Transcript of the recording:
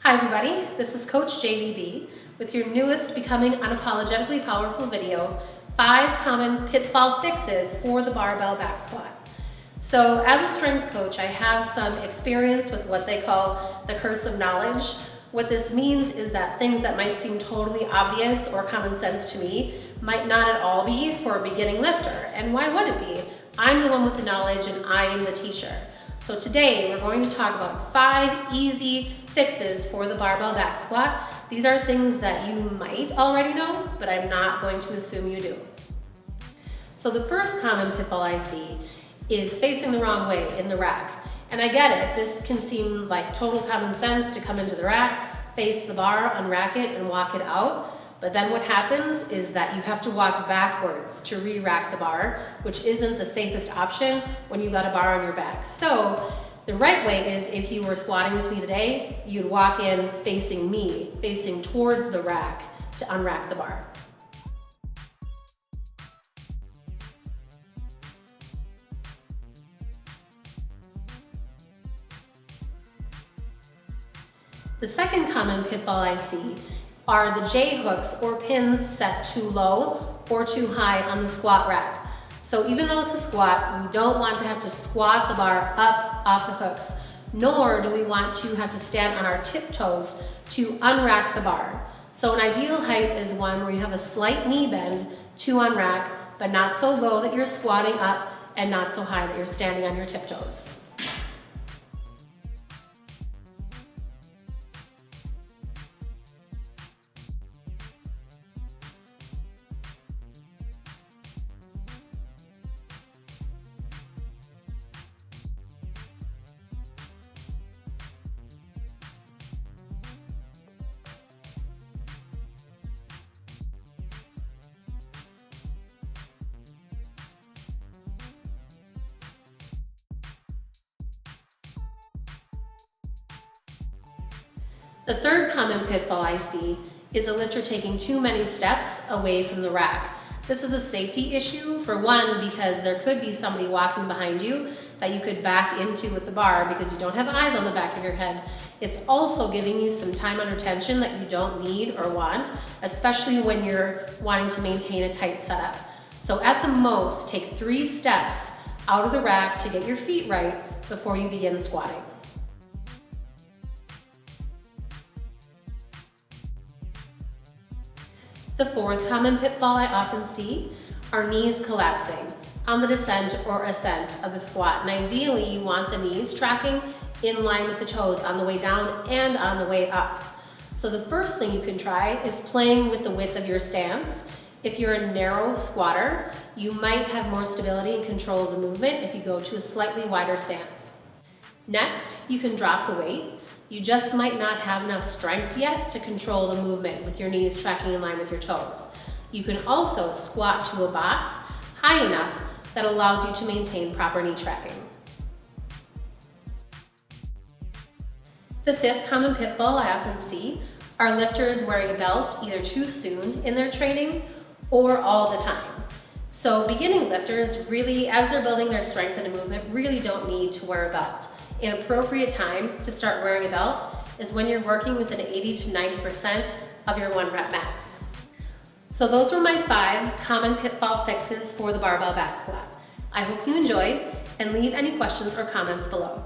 Hi everybody, this is Coach JVB with your newest Becoming Unapologetically Powerful video, 5 common pitfall fixes for the barbell back squat. So as a strength coach, I have some experience with what they call the curse of knowledge. What this means is that things that might seem totally obvious or common sense to me might not at all be for a beginning lifter. And why would it be? I'm the one with the knowledge and I am the teacher. So today we're going to talk about 5 easy fixes for the barbell back squat. These are things that you might already know, but I'm not going to assume you do. So the first common pitfall I see is facing the wrong way in the rack. And I get it, this can seem like total common sense to come into the rack, face the bar, unrack it, and walk it out. But then what happens is that you have to walk backwards to re-rack the bar, which isn't the safest option when you've got a bar on your back. So the right way is, if you were squatting with me today, you'd walk in facing me, facing towards the rack to unrack the bar. The second common pitfall I see are the J hooks or pins set too low or too high on the squat rack. So even though it's a squat, we don't want to have to squat the bar up off the hooks, nor do we want to have to stand on our tiptoes to unrack the bar. So an ideal height is one where you have a slight knee bend to unrack, but not so low that you're squatting up and not so high that you're standing on your tiptoes. The third common pitfall I see is a lifter taking too many steps away from the rack. This is a safety issue, for one, because there could be somebody walking behind you that you could back into with the bar because you don't have eyes on the back of your head. It's also giving you some time under tension that you don't need or want, especially when you're wanting to maintain a tight setup. So at the most, take 3 steps out of the rack to get your feet right before you begin squatting. The fourth common pitfall I often see are knees collapsing on the descent or ascent of the squat. And ideally, you want the knees tracking in line with the toes on the way down and on the way up. So the first thing you can try is playing with the width of your stance. If you're a narrow squatter, you might have more stability and control of the movement if you go to a slightly wider stance. Next, you can drop the weight. You just might not have enough strength yet to control the movement with your knees tracking in line with your toes. You can also squat to a box high enough that allows you to maintain proper knee tracking. The fifth common pitfall I often see are lifters wearing a belt either too soon in their training or all the time. So beginning lifters really, as they're building their strength and movement, really don't need to wear a belt. An appropriate time to start wearing a belt is when you're working within 80 to 90% of your 1 rep max. So those were my 5 common pitfall fixes for the barbell back squat. I hope you enjoyed, and leave any questions or comments below.